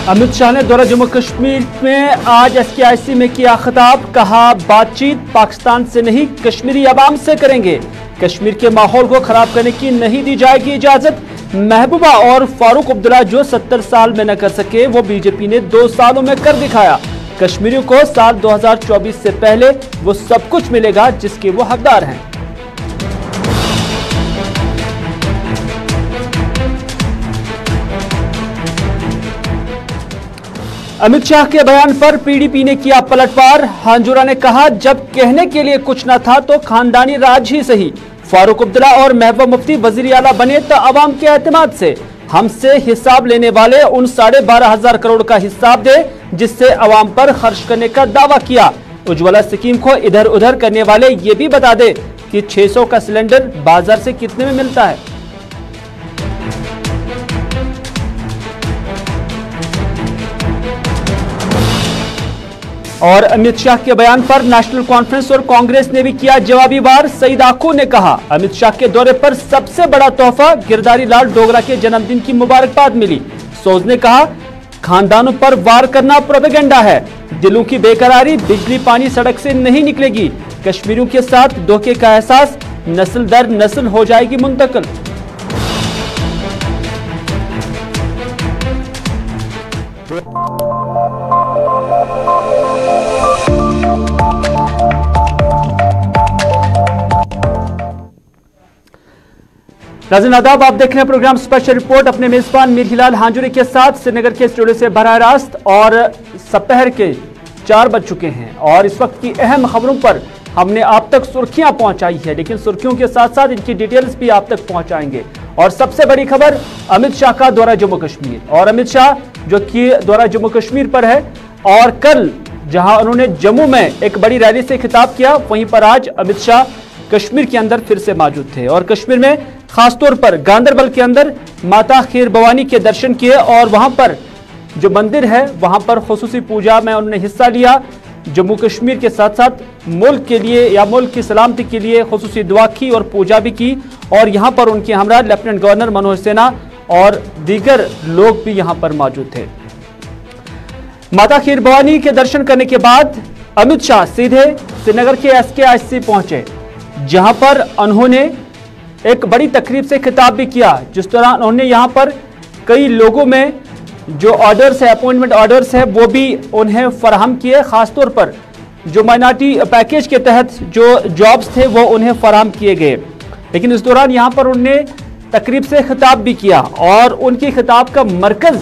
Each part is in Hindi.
अमित शाह ने दौरा जम्मू कश्मीर में आज SKIC में किया खिताब। कहा बातचीत पाकिस्तान से नहीं कश्मीरी अवाम से करेंगे। कश्मीर के माहौल को खराब करने की नहीं दी जाएगी इजाजत। महबूबा और फारूक अब्दुल्ला जो 70 साल में न कर सके वो बीजेपी ने 2 सालों में कर दिखाया। कश्मीरियों को साल 2024 से पहले वो सब कुछ मिलेगा जिसके वो हकदार हैं। अमित शाह के बयान पर PDP ने किया पलटवार। हांजुरा ने कहा जब कहने के लिए कुछ न था तो खानदानी राज ही सही। फारूक अब्दुल्ला और महबूबा मुफ्ती वजीर आला बने तो अवाम के एतमाद से। हमसे हिसाब लेने वाले उन 12,500 करोड़ का हिसाब दे जिससे अवाम पर खर्च करने का दावा किया। उज्ज्वला स्कीम को इधर उधर करने वाले ये भी बता दे कि 600 का सिलेंडर बाजार से कितने में मिलता है। और अमित शाह के बयान पर नेशनल कॉन्फ्रेंस और कांग्रेस ने भी किया जवाबी वार। सईद आखू ने कहा अमित शाह के दौरे पर सबसे बड़ा तोहफा गिरधारी लाल डोगरा के जन्मदिन की मुबारकबाद मिली। सोज ने कहा खानदानों पर वार करना प्रोपेगेंडा है। दिलों की बेकरारी बिजली पानी सड़क से नहीं निकलेगी। कश्मीरियों के साथ धोखे का एहसास नस्ल दर नस्ल हो जाएगी मुंतकिल। नाज़रीन आदाब, आप देख रहे हैं प्रोग्राम स्पेशल रिपोर्ट अपने मेजबान मीर हिलाल हांजुरी के साथ श्रीनगर के स्टूडियो से बराह रास्त। और दोपहर के 4 बज चुके हैं और इस वक्त की अहम खबरों पर हमने आप तक सुर्खियां पहुंचाई है, लेकिन सुर्खियों के साथ साथ इनकी डिटेल्स भी आप तक पहुंचाएंगे। और सबसे बड़ी खबर अमित शाह का दौरा जम्मू कश्मीर। और अमित शाह जो कि दौरा जम्मू कश्मीर पर है और कल जहां उन्होंने जम्मू में एक बड़ी रैली से खिताब किया, वहीं पर आज अमित शाह कश्मीर के अंदर फिर से मौजूद थे। और कश्मीर में खासतौर पर गांदरबल के अंदर माता खीर भवानी के दर्शन किए और वहां पर जो मंदिर है वहां पर खुसूसी पूजा में उन्होंने हिस्सा लिया। जम्मू कश्मीर के साथ साथ मुल्क के लिए या मुल्क की सलामती के लिए खुसूसी दुआ की और पूजा भी की। और यहाँ पर उनके हमरा लेफ्टिनेंट गवर्नर मनोज सिन्हा और दीगर लोग भी यहाँ पर मौजूद थे। माता खीर भवानी के दर्शन करने के बाद अमित शाह सीधे श्रीनगर के SKIC पहुंचे, जहां पर उन्होंने एक बड़ी तकरीब से खिताब भी किया, जिस दौरान उन्होंने यहां पर कई लोगों में जो ऑर्डर्स है, अपॉइंटमेंट ऑर्डर्स है, वो भी उन्हें फराहम किए। खासतौर पर जो माइनॉरिटी पैकेज के तहत जो जॉब्स थे वो उन्हें फराहम किए गए। लेकिन इस दौरान यहां पर उन्होंने तकरीब से खिताब भी किया और उनकी खिताब का मरकज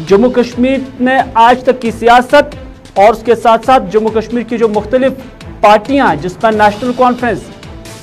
जम्मू कश्मीर में आज तक की सियासत और उसके साथ साथ जम्मू कश्मीर की जो मुख्तलिफ पार्टियां जिसमें नेशनल कॉन्फ्रेंस,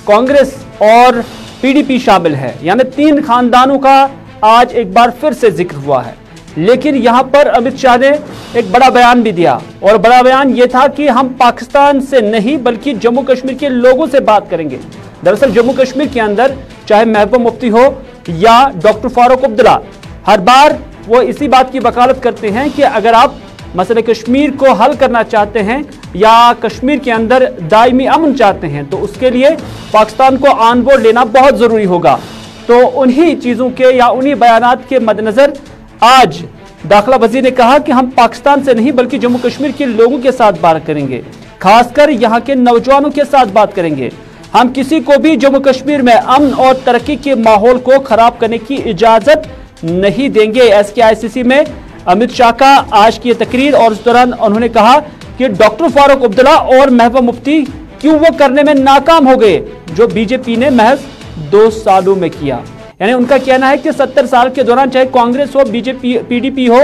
कांग्रेस और PDP शामिल है, यानी 3 खानदानों का आज एक बार फिर से जिक्र हुआ है। लेकिन यहां पर अमित शाह ने एक बड़ा बयान भी दिया और बड़ा बयान यह था कि हम पाकिस्तान से नहीं बल्कि जम्मू कश्मीर के लोगों से बात करेंगे। दरअसल जम्मू कश्मीर के अंदर चाहे महबूबा मुफ्ती हो या डॉक्टर फारूक अब्दुल्ला, हर बार वो इसी बात की वकालत करते हैं कि अगर आप मसले कश्मीर को हल करना चाहते हैं या कश्मीर के अंदर दायमी अमन चाहते हैं तो उसके लिए पाकिस्तान को ऑन बोर्ड लेना बहुत जरूरी होगा। तो उन्हीं चीजों के या उन्हीं बयानात के मद्देनजर आज दाखिला वजीर ने कहा कि हम पाकिस्तान से नहीं बल्कि जम्मू कश्मीर के लोगों के साथ बात करेंगे, खासकर यहाँ के नौजवानों के साथ बात करेंगे। हम किसी को भी जम्मू कश्मीर में अमन और तरक्की के माहौल को खराब करने की इजाजत नहीं देंगे। SKIC में अमित शाह का आज की तकरीर और इस दौरान उन्होंने कहा कि डॉक्टर फारूक अब्दुल्ला और महबूबा मुफ्ती क्यों वो करने में नाकाम हो गए जो बीजेपी ने महज 2 सालों में किया। यानी उनका कहना है कि 70 साल के दौरान चाहे कांग्रेस हो, बीजेपी, PDP हो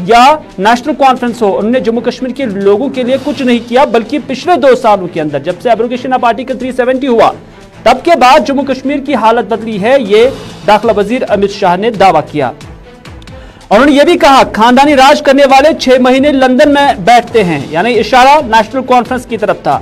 या नेशनल कॉन्फ्रेंस हो, उन्होंने जम्मू कश्मीर के लोगों के लिए कुछ नहीं किया, बल्कि पिछले 2 सालों के अंदर जब से एब्रोगेशन ऑफ आर्टिकल 370 हुआ तब के बाद जम्मू कश्मीर की हालत बदली है। ये दाखिला वजीर अमित शाह ने दावा किया। उन्होंने यह भी कहा खानदानी राज करने वाले 6 महीने लंदन में बैठते हैं, यानी इशारा नेशनल कॉन्फ्रेंस की तरफ था।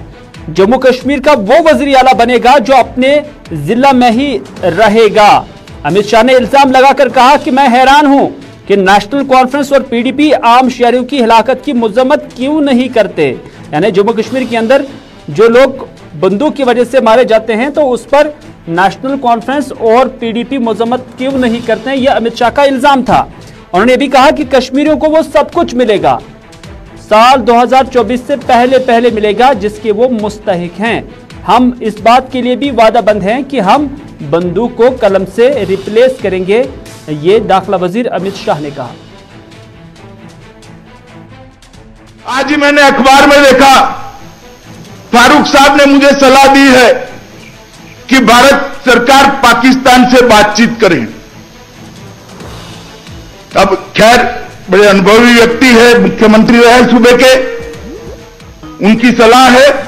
जम्मू कश्मीर का वो वजीर आला बनेगा जो अपने जिला में ही रहेगा। अमित शाह ने इल्जाम लगाकर कहा कि मैं हैरान हूं कि नेशनल कॉन्फ्रेंस और PDP आम शहरियों की हिलाकत की मजम्मत क्यों नहीं करते। यानी जम्मू कश्मीर के अंदर जो लोग बंदूक की वजह से मारे जाते हैं तो उस पर नेशनल कॉन्फ्रेंस और PDP मजम्मत क्यों नहीं करते हैं, यह अमित शाह का इल्जाम था। उन्होंने ये भी कहा कि कश्मीरियों को वो सब कुछ मिलेगा, साल 2024 से पहले मिलेगा जिसके वो मुस्तहिक हैं। हम इस बात के लिए भी वादाबंद हैं कि हम बंदूक को कलम से रिप्लेस करेंगे, ये दाखिला वजीर अमित शाह ने कहा। आज ही मैंने अखबार में देखा, फारूक साहब ने मुझे सलाह दी है कि भारत सरकार पाकिस्तान से बातचीत करे। अब खैर बड़े अनुभवी व्यक्ति है, मुख्यमंत्री रहे सूबे के, उनकी सलाह है,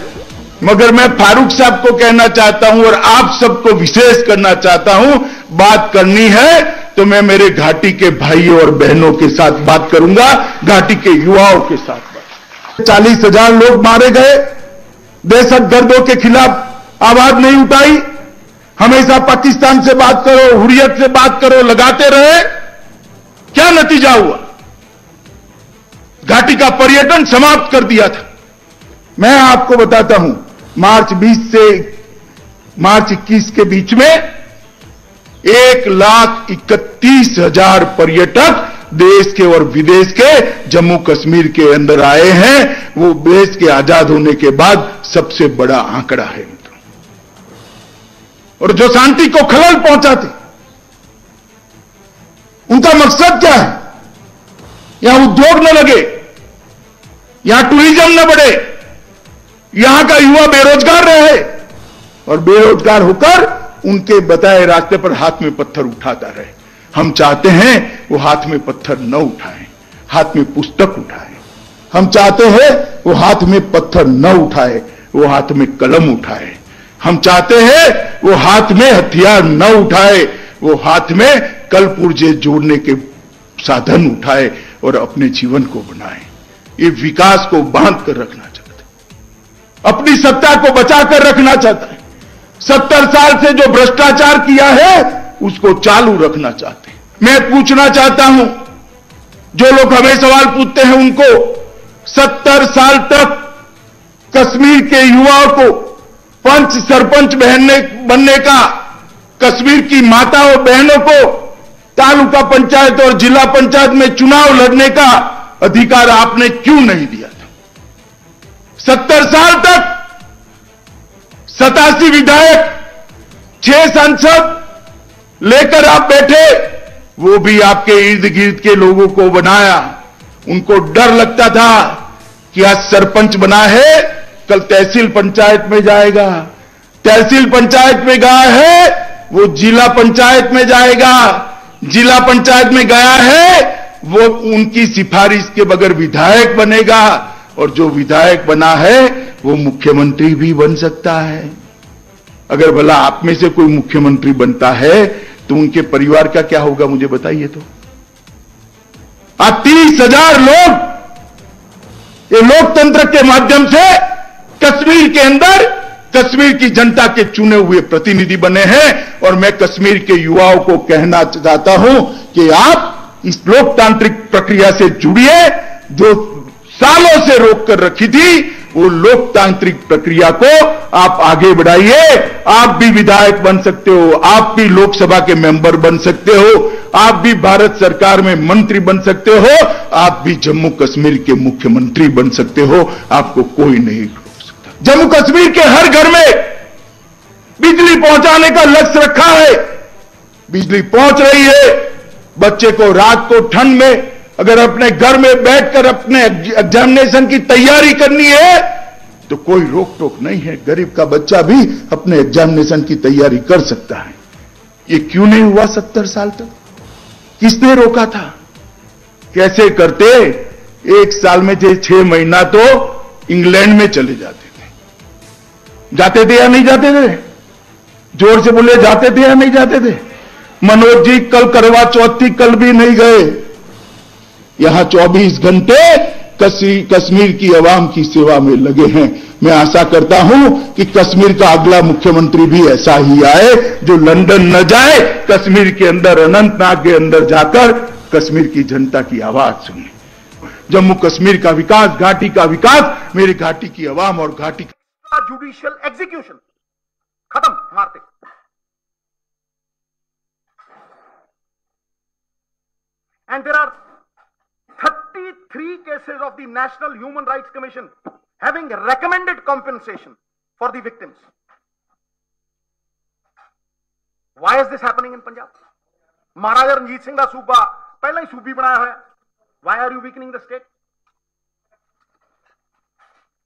मगर मैं फारूक साहब को कहना चाहता हूं और आप सबको विशेष करना चाहता हूं, बात करनी है तो मैं मेरे घाटी के भाइयों और बहनों के साथ बात करूंगा, घाटी के युवाओं के साथ बात। 40,000 लोग मारे गए, दहशतगर्दों के खिलाफ आवाज नहीं उठाई, हमेशा पाकिस्तान से बात करो, हुर्रियत से बात करो लगाते रहे, क्या नतीजा हुआ? घाटी का पर्यटन समाप्त कर दिया था। मैं आपको बताता हूं, मार्च 20 से मार्च 21 के बीच में 1,31,000 पर्यटक देश के और विदेश के जम्मू कश्मीर के अंदर आए हैं। वो देश के आजाद होने के बाद सबसे बड़ा आंकड़ा है मित्रों। और जो शांति को खलल पहुंचाते, उनका मकसद क्या है? यहां उद्योग न लगे, यहां टूरिज्म न बढ़े, यहां का युवा बेरोजगार रहे और बेरोजगार होकर उनके बताए रास्ते पर हाथ में पत्थर उठाता रहे। हम चाहते हैं वो हाथ में पत्थर न उठाएं, हाथ में पुस्तक उठाएं। हम चाहते हैं वो हाथ में पत्थर न उठाए, वो हाथ में कलम उठाए। हम चाहते हैं वो हाथ में हथियार न उठाए, वो हाथ में कल पुर्जे जोड़ने के साधन उठाए और अपने जीवन को बनाए। ये विकास को बांध कर रखना चाहता है, अपनी सत्ता को बचाकर रखना चाहता है। 70 साल से जो भ्रष्टाचार किया है उसको चालू रखना चाहते हैं। मैं पूछना चाहता हूं, जो लोग हमें सवाल पूछते हैं उनको, 70 साल तक कश्मीर के युवाओं को पंच सरपंच बनने का, कश्मीर की माताओं बहनों को तालुका पंचायत और जिला पंचायत में चुनाव लड़ने का अधिकार आपने क्यों नहीं दिया था? 70 साल तक 87 विधायक, 6 सांसद लेकर आप बैठे, वो भी आपके इर्द गिर्द के लोगों को बनाया। उनको डर लगता था कि आज सरपंच बना है, कल तहसील पंचायत में जाएगा, तहसील पंचायत में गया है वो जिला पंचायत में जाएगा, जिला पंचायत में गया है वो उनकी सिफारिश के बगैर विधायक बनेगा, और जो विधायक बना है वो मुख्यमंत्री भी बन सकता है। अगर भला आप में से कोई मुख्यमंत्री बनता है तो उनके परिवार का क्या होगा, मुझे बताइए तो। आज 30,000 लोग ये लोकतंत्र के माध्यम से कश्मीर के अंदर कश्मीर की जनता के चुने हुए प्रतिनिधि बने हैं। और मैं कश्मीर के युवाओं को कहना चाहता हूं कि आप इस लोकतांत्रिक प्रक्रिया से जुड़िए, जो सालों से रोक कर रखी थी, वो लोकतांत्रिक प्रक्रिया को आप आगे बढ़ाइए। आप भी विधायक बन सकते हो, आप भी लोकसभा के मेंबर बन सकते हो, आप भी भारत सरकार में मंत्री बन सकते हो, आप भी जम्मू कश्मीर के मुख्यमंत्री बन सकते हो। आपको कोई नहीं रोक सकता। जम्मू कश्मीर के हर घर में बिजली पहुंचाने का लक्ष्य रखा है, बिजली पहुंच रही है। बच्चे को रात को ठंड में अगर अपने घर में बैठकर अपने एग्जामिनेशन की तैयारी करनी है तो कोई रोक टोक नहीं है, गरीब का बच्चा भी अपने एग्जामिनेशन की तैयारी कर सकता है। ये क्यों नहीं हुआ 70 साल तक? किसने रोका था? कैसे करते? एक साल में 6 महीना तो इंग्लैंड में चले जाते थे या नहीं जाते थे? जोर से बोले, जाते थे या नहीं जाते थे? मनोज जी कल करवा चौथ थी, कल भी नहीं गए। यहां 24 घंटे कश्मीर की आवाम की सेवा में लगे हैं। मैं आशा करता हूं कि कश्मीर का अगला मुख्यमंत्री भी ऐसा ही आए, जो लंदन न जाए, कश्मीर के अंदर अनंतनाग के अंदर जाकर कश्मीर की जनता की आवाज सुने। जम्मू कश्मीर का विकास, घाटी का विकास, मेरी घाटी की आवाम और घाटी का जुडिशियल एग्जीक्यूशन खत्म मारते। And there are 33 cases of the National Human Rights Commission having recommended compensation for the victims. Why is this happening in Punjab? Maharaja Ranjit Singh da सूबा पहला ही सूबी बनाया होया. Why are you weakening the state?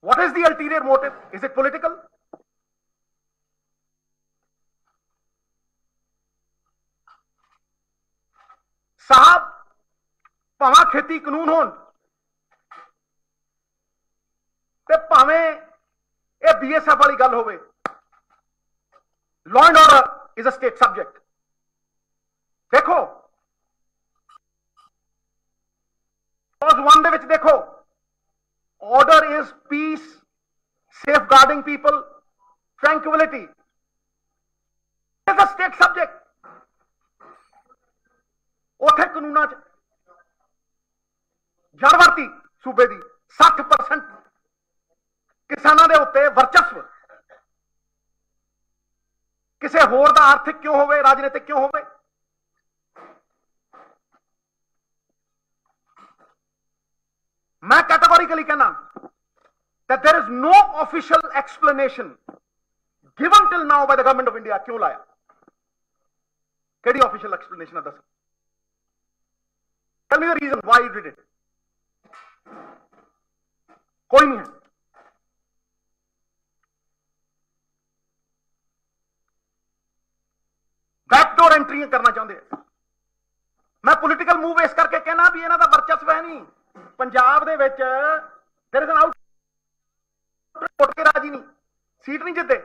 What is the ulterior motive? Is it political? साहब भावें खेती कानून होण ते भावें ये BSF वाली गल होवे, law and order is a state subject. देखो क्लॉज 1 दे विच देखो, order is peace, safeguarding people, tranquility is a state subject. उथे कानूना च जड़वर्ती सूबे की 60% किसानों के उत्ते वर्चस्व किसी होर दा आर्थिक क्यों होवे, राजनीतिक क्यों होवे. मैं कैटेगोरिकली कहना that there is no official explanation given till now by the government of India. क्यों लाया? केड़ी ऑफिशियल एक्सप्लेनेशन है? दस. Tell me the reason why you did it. कोई नहीं है. बैकडोर एंट्री करना चाहते हैं. मैं पॉलिटिकल मूव इस करके कहना भी इन्हां दा वर्चस्व है नहीं. पंजाब दे विच there is an out vote के राजी नहीं, सीट नहीं जिते,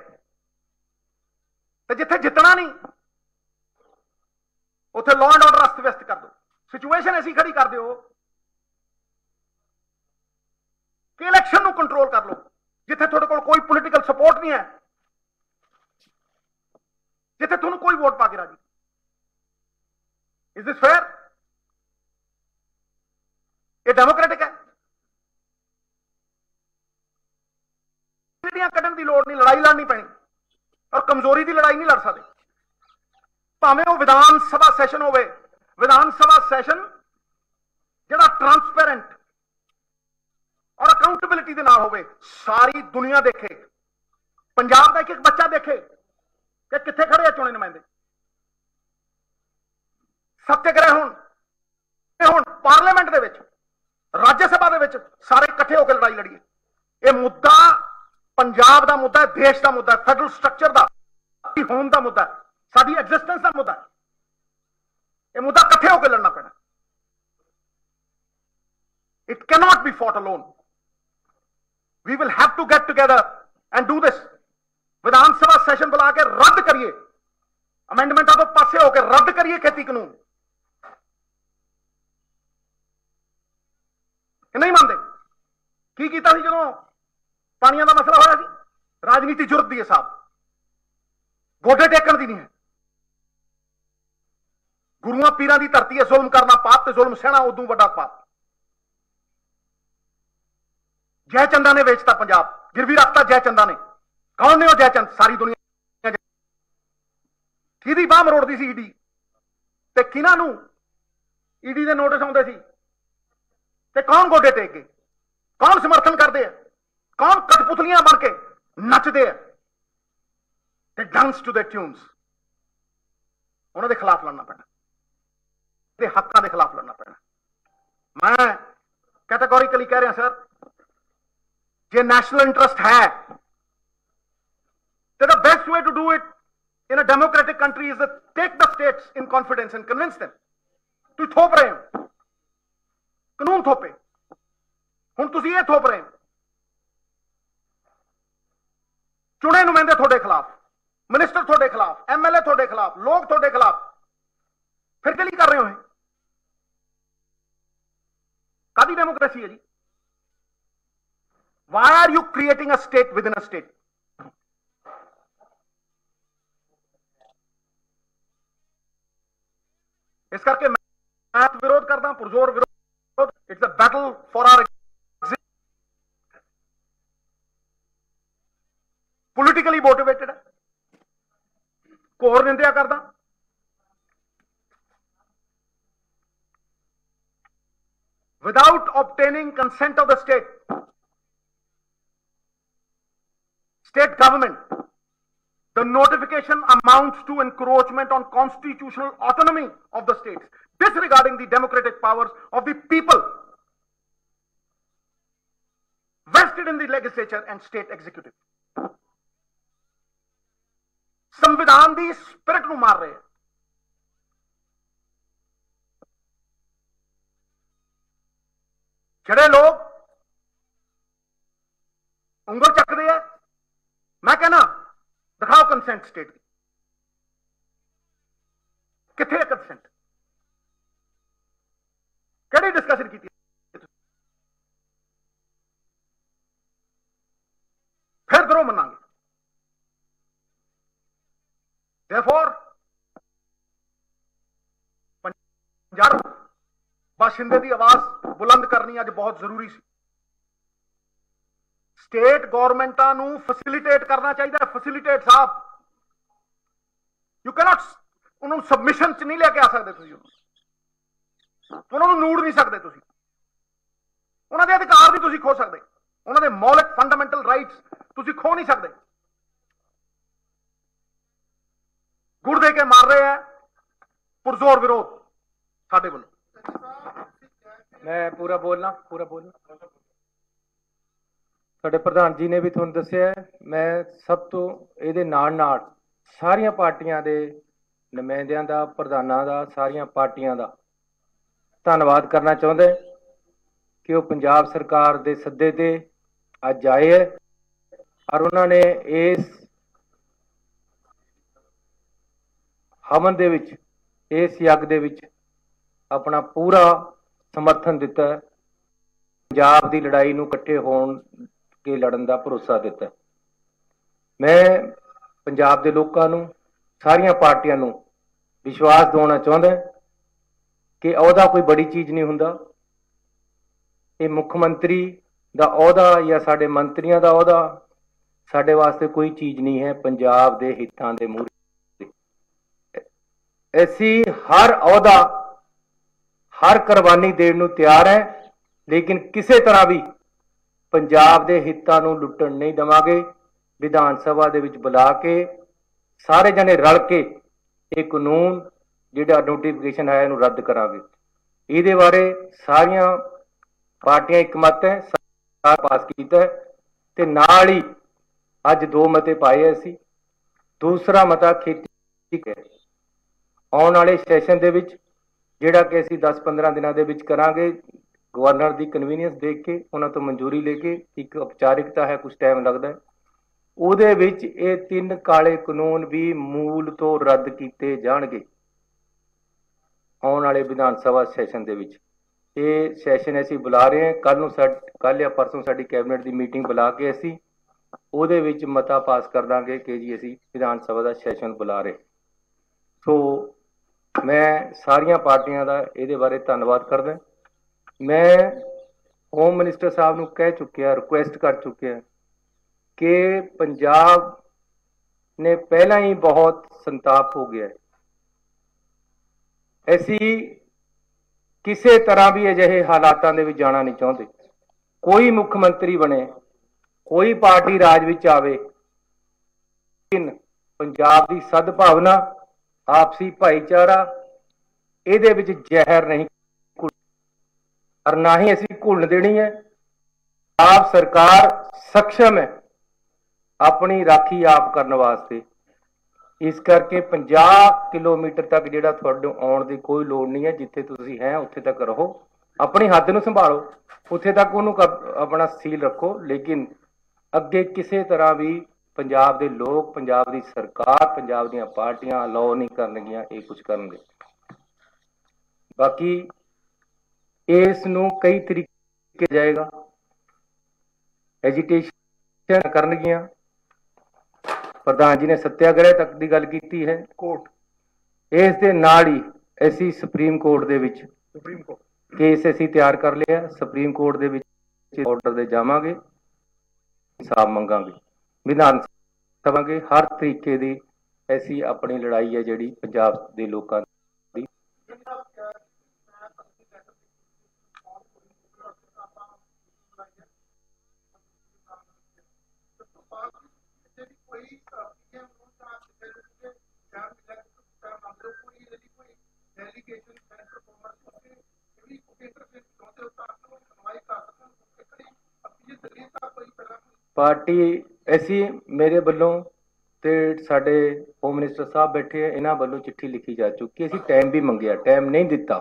ते जिथे जितना नहीं उथे लॉ एंड ऑर्डर अस्त व्यस्त कर दो. सिचुएशन ऐसी खड़ी कर दो कि इलेक्शन को कंट्रोल कर लो. जिथे थोड़े को कोई पॉलिटिकल सपोर्ट नहीं है, जिथे तुम कोई वोट पा के राजी. Is this fair? ये डेमोक्रेटिक है? कटन की लोड़ नहीं, लड़ाई लड़नी पैनी, और कमजोरी की लड़ाई नहीं लड़ सकते. भावें वो विधान सभा सैशन होवे, विधान सभा सैशन जिहड़ा ट्रांसपेरेंट और अकाउंटेबिलिटी दे नाल होवे, सारी दुनिया देखे, पंजाब का एक बच्चा देखे कि कित्थे खड़े आ चुने नुमाइंदे. सत्याग्रह हुण पार्लीमेंट दे विच, राज्य सभा दे विच सारे इकट्ठे होकर लड़ाई लड़ीए. यह मुद्दा पंजाब का मुद्दा है, देश का मुद्दा है, फेडरल स्ट्रक्चर का होने का मुद्दा है, साडी एग्जिस्टेंस का मुद्दा है. यह मुद्दा इकट्ठे होकर लड़ना पैना. It can not be fought alone. We will have to get together and do this. Vidhan Sabha session बुला के रद्द करिए, अमेंडमेंटा तो पासे होकर रद्द करिए खेती कानून. नहीं मानते? की कीता सी जदों पानियां दा मसला होया सी? राजनीति जुरत दी है साहब, गोडे टेकन दी नहीं है. गुरुआं पीरां दी धरती है, जुल्म करना पाप ते जुल्म सहना उदों वड्डा पाप. जयचंदा ने बेचता पंजाब, गिरवी रखता जयचंदा ने. कौन ने वो जयचंद? सारी दुनिया. किहदी बाह मरोड़दी सी ईडी, ते किन्हां नूं ईडी दे नोटिस आउंदे सी, ते कौन गोडे टेक गए? कौन समर्थन करते हैं? कौन कठपुतलियां बन के नचते हैं? ते डांस टू द ट्यून्स. उन्होंने खिलाफ लड़ना पैना, हकों के खिलाफ लड़ना पैना. मैं कैटेगोरिकली कह रहा सर, जे नेशनल इंटरेस्ट है तो the best way to do it in a democratic country is take the states in confidence and convince them. तुम थोप रहे हो कानून, थोपे हुण तुसीं ये थोप रहे हो चुने नुमाइंदे थोड़े खिलाफ, मिनिस्टर थोड़े खिलाफ, MLA थोड़े खिलाफ, लोग थोड़े खिलाफ. फिर के लिए कर रहे हो? कादी डेमोक्रेसी है जी? Why are you creating a state within a state? इस करके मैं विरोध करता हूं, पुरजोर विरोध. It's a battle for our politically motivated है. घोर निंदा करदा. without obtaining consent of the state government, the notification amounts to encroachment on constitutional autonomy of the states, disregarding the democratic powers of the people vested in the legislature and state executive. संविधान ਦੀ स्पिरिट ਨੂੰ ਮਾਰ ਰਹੇ। ਜਿਹੜੇ ਲੋਕ ਉਂਗਲ ਚੱਕਦੇ ਆ, ਮੈਂ ਕਹਿੰਦਾ ਦਿਖਾਓ ਕੰਸੈਂਟ ਸਟੇਟ ਦੀ, ਕਿੱਥੇ ਹੈ ਕੰਸੈਂਟ? ਕਿਹੜੀ ਡਿਸਕਸ਼ਨ ਕੀਤੀ? ਫਿਰ ਦਰੋਂ ਮੰਨਾਂਗੇ। Therefore, पंजाब बाशिंदे की आवाज बुलंद करनी अज बहुत जरूरी सी। स्टेट गवर्नमेंटां नूं फैसिलिटेट करना चाहिए। फैसिलिटेट साहब, यू कैनॉट उन्होंने सबमिशन च नहीं लेके आ सकते, उन्होंने नूड़ नहीं सकते, उन्होंने अधिकार नहीं तुसीं खो सकते, उन्होंने मौलिक फंडामेंटल राइट्स तुसीं खो नहीं सकते। गुड़ दे के मार रहे हैं, पुरजोर विरोध साडे वालों। मैं पूरा बोलना साडे प्रधान जी ने भी तुहानूं दस्सिया। मैं सब तो इहदे नाल सारियां पार्टियां दे नुमाइंदियां दा, प्रधानां दा, सारियां पार्टियां दा धन्नवाद करना चाहुंदा कि वो पंजाब सरकार दे सद्दे ते अज आए है और उन्होंने इस हवन दे विच, इस यज्ञ दे विच अपना पूरा समर्थन दिता है। पंजाब की लड़ाई नूं इकट्ठे होण के लड़न का भरोसा दिता है। मैं पंजाब के लोगों नूं, सारियां पार्टियां नूं विश्वास दिवाउणा चाहुंदा कि अहदा कोई बड़ी चीज़ नहीं हुंदा। ये मुख्यमंत्री दा अहदा या साडे मंत्रियों का अहदा साडे वास्ते कोई चीज़ नहीं है। पंजाब के हितां दे मूहरे ऐसी हर अहदा, हर कुर्बानी देण नूं तैयार है, लेकिन किसी तरह भी पंजाब के हितां नूं लुट्टण नहीं देवांगे। विधान सभा दे विच बुला के सारे जने रल के एक कानून जिहड़ा नोटिफिकेशन है इहनूं रद्द करांगे। इहदे बारे सारियां पार्टियां एकमत है, सारा पास कीता है ते नाल ही अज 2 मते पाए असीं। दूसरा मता खेती है आने वाले सैशन दे विच जिहड़ा कि असीं 10-15 दिनों के विच करांगे। गवर्नर की कन्वीनियंस देख के उन्हां तो मंजूरी लेके एक औपचारिकता है, कुछ टाइम लगता है। उहदे विच ये 3 काले कानून भी मूल तो रद्द किए जाणगे आने वाले विधान सभा सैशन दे विच। ये सैशन असीं बुला रहे हैं। कल या परसों साडी कैबिनेट की मीटिंग बुला के असीं उहदे विच मता पास कर दांगे कि जी असीं विधान सभा का सैशन बुला रहे। सो मैं सारियां पार्टियां का इहदे बारे धन्नवाद करदा। मैं होम मिनिस्टर साहब नूं कह चुकिया, रिक्वेस्ट कर चुकिया कि पंजाब ने पहला ही बहुत संताप हो गया है। ऐसी किसी तरह भी अजिहे हालातां दे विच जाना नहीं चाहते। कोई मुख्यमंत्री बने, कोई पार्टी राज विच आवे, लेकिन पंजाब की सद्भावना, आपसी भाईचारा इहदे विच जहर नहीं और ना ही असीं घुलण देनी है। आप सरकार सक्षम है अपनी राखी आप करने वास्ते। इस करके 50 किलोमीटर तक जिहड़ा तुहाडे आउण दी कोई लोड़ नहीं है। जिथे तुसीं हैं उत्थे तक रहो, अपनी हद नूं संभालो, उत्थे तक उहनूं अपना सील रखो, लेकिन अगे किसी तरह भी पंजाब के लोग, पंजाब की सरकार, पंजाब दीआं पार्टियां अलाउ नहीं करनगियां ये कुछ करनगे। बाकी इस नूं कई तरीके जाएगा, एजिटेशन करनगियां। प्रधान जी ने सत्याग्रह तक की गल की है। कोर्ट इस दे नाल ही असीं सुप्रीम कोर्ट दे विच केस असीं तैयार कर लिया। सुप्रीम कोर्ट दे विच ऑर्डर दे जावांगे, इंसाफ मंगांगे, विधान सभा के हर तरीके की ऐसी अपनी लड़ाई है जिहड़ी पंजाब के लोगों दी। ਪਾਰਟੀ ਅਸੀਂ ਮੇਰੇ ਵੱਲੋਂ ਤੇ ਸਾਡੇ ਹੋਮ ਮਿਨਿਸਟਰ ਸਾਹਿਬ ਬੈਠੇ ਆ, ਇਹਨਾਂ ਵੱਲੋਂ ਚਿੱਠੀ ਲਿਖੀ ਜਾ ਚੁੱਕੀ। ਅਸੀਂ ਟਾਈਮ ਵੀ ਮੰਗਿਆ, ਟਾਈਮ ਨਹੀਂ ਦਿੱਤਾ,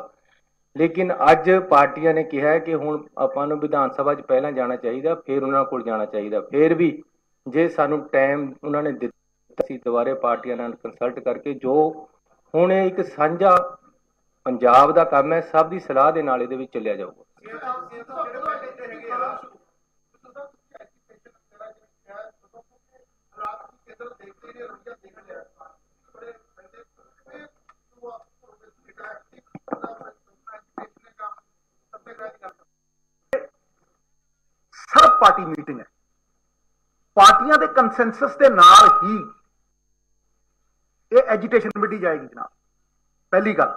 ਲੇਕਿਨ ਅੱਜ ਪਾਰਟੀਆਂ ਨੇ ਕਿਹਾ ਹੈ ਕਿ ਹੁਣ ਆਪਾਂ ਨੂੰ ਵਿਧਾਨ ਸਭਾ 'ਚ ਪਹਿਲਾਂ ਜਾਣਾ ਚਾਹੀਦਾ, ਫਿਰ ਉਹਨਾਂ ਕੋਲ ਜਾਣਾ ਚਾਹੀਦਾ। ਫਿਰ ਵੀ ਜੇ ਸਾਨੂੰ ਟਾਈਮ ਉਹਨਾਂ ਨੇ ਦਿੱਤਾ, ਅਸੀਂ ਦੁਬਾਰੇ ਪਾਰਟੀਆਂ ਨਾਲ ਕੰਸਲਟ ਕਰਕੇ ਜੋ ਹੁਣ ਇਹ ਇੱਕ ਸਾਂਝਾ ਪੰਜਾਬ ਦਾ ਕੰਮ ਹੈ, ਸਭ ਦੀ ਸਲਾਹ ਦੇ ਨਾਲ ਇਹਦੇ ਵਿੱਚ ਚੱਲਿਆ ਜਾਊਗਾ। ਸਰਬ ਪਾਰਟੀ ਮੀਟਿੰਗ ਹੈ, ਪਾਰਟੀਆਂ ਦੇ ਕੰਸੈਂਸਸ ਦੇ ਨਾਲ ਹੀ ਇਹ ਐਜੀਟੇਸ਼ਨ ਕਮੇਟੀ ਜਾਏਗੀ ਜਨਾਬ। ਪਹਿਲੀ ਗੱਲ।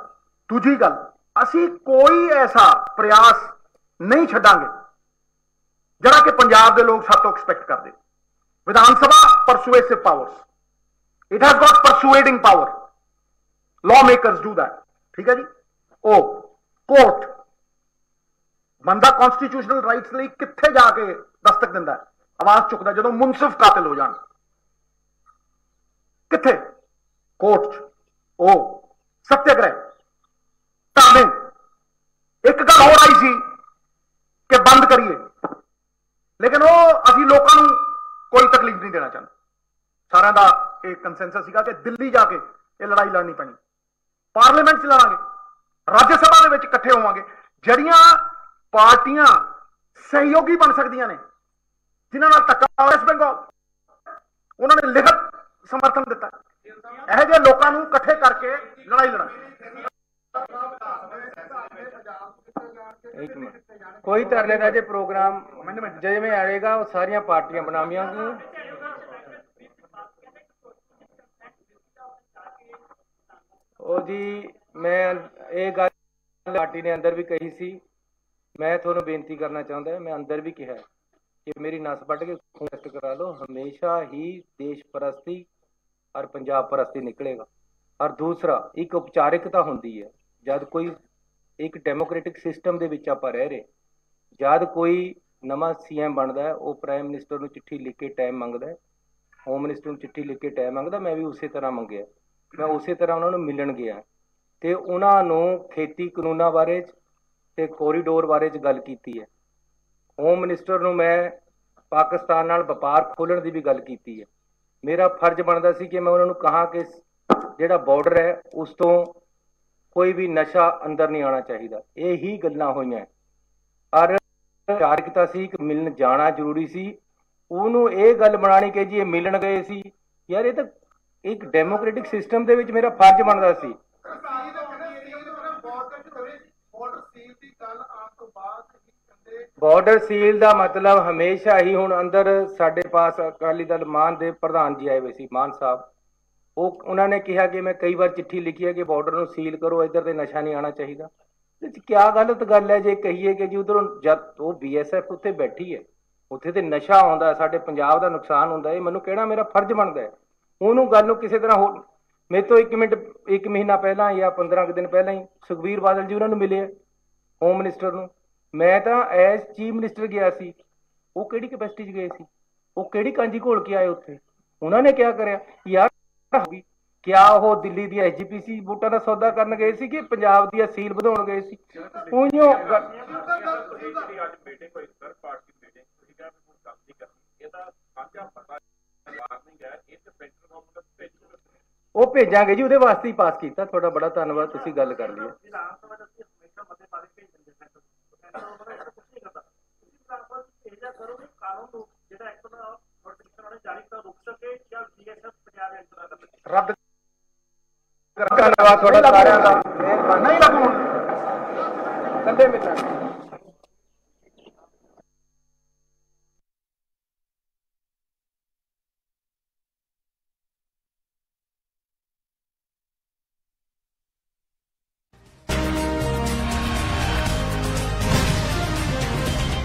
ਦੂਜੀ ਗੱਲ, ਅਸੀਂ ਕੋਈ ਐਸਾ ਪ੍ਰयास ਨਹੀਂ ਛੱਡਾਂਗੇ ਜਿਹੜਾ ਕਿ ਪੰਜਾਬ ਦੇ ਲੋਕ ਸਾਡੇ ਤੋਂ ਐਕਸਪੈਕਟ ਕਰਦੇ। Vidhan Sabha persuasive powers, it has got persuading power, law makers do that, ਠੀਕ ਹੈ ਜੀ। ਉਹ ਕੋਰਟ ਬੰਦਾ ਕਨਸਟੀਟਿਊਸ਼ਨਲ ਰਾਈਟਸ ਲਈ ਕਿੱਥੇ ਜਾ ਕੇ ਦਸਤਕ ਦਿੰਦਾ, ਆਵਾਜ਼ ਚੁੱਕਦਾ ਜਦੋਂ ਮੁਨਸਿਫ ਕਾਤਲ ਹੋ ਜਾਣ, ਕਿੱਥੇ? ਕੋਰਟ 'ਚ। ਉਹ ਸੱਤਿਆਗ੍ਰਹਿ ਧਰਨੇ। ਇੱਕ ਗੱਲ ਹੋਰ ਆਈ ਸੀ ਕਿ ਬੰਦ ਕਰੀਏ, ਲੇਕਿਨ ਉਹ ਅਸੀਂ ਲੋਕਾਂ ਨੂੰ ਕੋਈ ਤਕਲੀਫ ਨਹੀਂ ਦੇਣਾ ਚਾਹੁੰਦੇ। ਸਾਰਿਆਂ ਦਾ ਇਹ ਕੰਸੈਂਸਸ ਸੀਗਾ ਕਿ ਦਿੱਲੀ ਜਾ ਕੇ ਇਹ ਲੜਾਈ ਲੜਨੀ ਪੈਣੀ, ਪਾਰਲੀਮੈਂਟ 'ਚ ਲੜਾਂਗੇ, ਰਾਜ ਸਭਾ ਦੇ ਵਿੱਚ ਇਕੱਠੇ ਹੋਵਾਂਗੇ। ਜਿਹੜੀਆਂ ਪਾਰਟੀਆਂ ਸਹਿਯੋਗੀ ਬਣ ਸਕਦੀਆਂ ਨੇ, ਜਿਨ੍ਹਾਂ ਨਾਲ ਧੱਕਾ ਵੈਸਟ ਬੰਗਾਲ, ਉਹਨਾਂ ਨੇ ਲਿਖਤ ਸਮਰਥਨ ਦਿੱਤਾ। ਇਹੋ ਜਿਹੇ ਲੋਕਾਂ ਨੂੰ ਇਕੱਠੇ ਕਰਕੇ ਲੜਾਈ ਲੜਾਂਗੇ। ਕੋਈ ਧਰਨੇ ਦਾ ਜੇ ਪ੍ਰੋਗਰਾਮ ਜਿਵੇਂ ਆਏਗਾ ਉਹ ਸਾਰੀਆਂ ਪਾਰਟੀਆਂ ਬਣਾਵਾਂਗੀਆਂ। ਉਹ ਜੀ ਮੈਂ ਇਹ ਗੱਲ ਪਾਰਟੀ ਨੇ ਅੰਦਰ ਵੀ ਕਹੀ ਸੀ, ਮੈਂ ਤੁਹਾਨੂੰ ਬੇਨਤੀ ਕਰਨਾ ਚਾਹੁੰਦਾ, ਮੈਂ ਅੰਦਰ ਵੀ ਕਿਹਾ ਕਿ ਮੇਰੀ ਨਸ ਵੱਢ ਕੇ ਖੂਨ ਟੈਸਟ ਕਰਾ ਲਓ, ਹਮੇਸ਼ਾ ਹੀ ਦੇਸ਼ ਪ੍ਰਸਤੀ और पंजाब परस्ती निकलेगा। और दूसरा एक औपचारिकता होती है, जब कोई एक डेमोक्रेटिक सिस्टम दे विच आपां रह रहे, जब कोई नवा CM बनता है वो प्राइम मिनिस्टर नूं चिट्ठी लिख के टाइम मंगदा है, होम मिनिस्टर नूं चिट्ठी लिख के टाइम मंगदा। मैं भी उस तरह मंगिया, मैं उस तरह उन्होंने मिलन गया तो उन्होंने खेती कानूनों बारे ते कोरीडोर बारे गल की है। होम मिनिस्टर नूं मैं पाकिस्तान नाल व्यापार खोलण की भी गल की है। मेरा फर्ज बनता सी कि मैं उन्होंने कहा कि जिहड़ा बॉर्डर है उस तो कोई भी नशा अंदर नहीं आना चाहिए। यही गल्लां होईयां और औपचारिकता सी कि मिलन जाना जरूरी सी। उन्होंने ये गल बनानी कि जी मिलन गए सी, यार ये तो एक डेमोक्रेटिक सिस्टम दे विच मेरा फर्ज बनता सी। बॉर्डर सील का मतलब हमेशा ही हुण अंदर साडे पास अकाली दल मान दे प्रधान जी आए हुए सी, मान साहब, वो उन्होंने कहा कि मैं कई बार चिट्ठी लिखी है कि बॉर्डर नूं सील करो, इधर से नशा नहीं आना चाहिए। क्या गलत गल है जे कहीए कि जी उधरों जब वो BSF उत्थे बैठी है, उत्थे ते नशा आउंदा, साडे पंजाब दा नुकसान हुंदा है, मैनूं कहना मेरा फर्ज बनता है। उहनूं गल नूं किसी तरह हो मेरे तो एक महीना पहला या 15 दिन पहला ही सुखबीर बादल जी उन्होंने मिले होम मिनिस्टर नूं। मैं तो एज चीफ मिनिस्टर गया सी, वो किहड़ी कैपेसिटी च गए सी, वो किहड़ी कांजी घोल के आए उत्थे, उन्होंने क्या करिया यार? क्या वो दिल्ली दी SGPC वोटां दा सौदा करन गए सी कि पंजाब दी सील वधाउण गए सी? उइयों वो भेजांगे जी, उहदे वास्ते ही पास कीता। तुहाडा बड़ा धन्नवाद, तुसीं गल कर लई। धन्यवाद थोड़ा सारे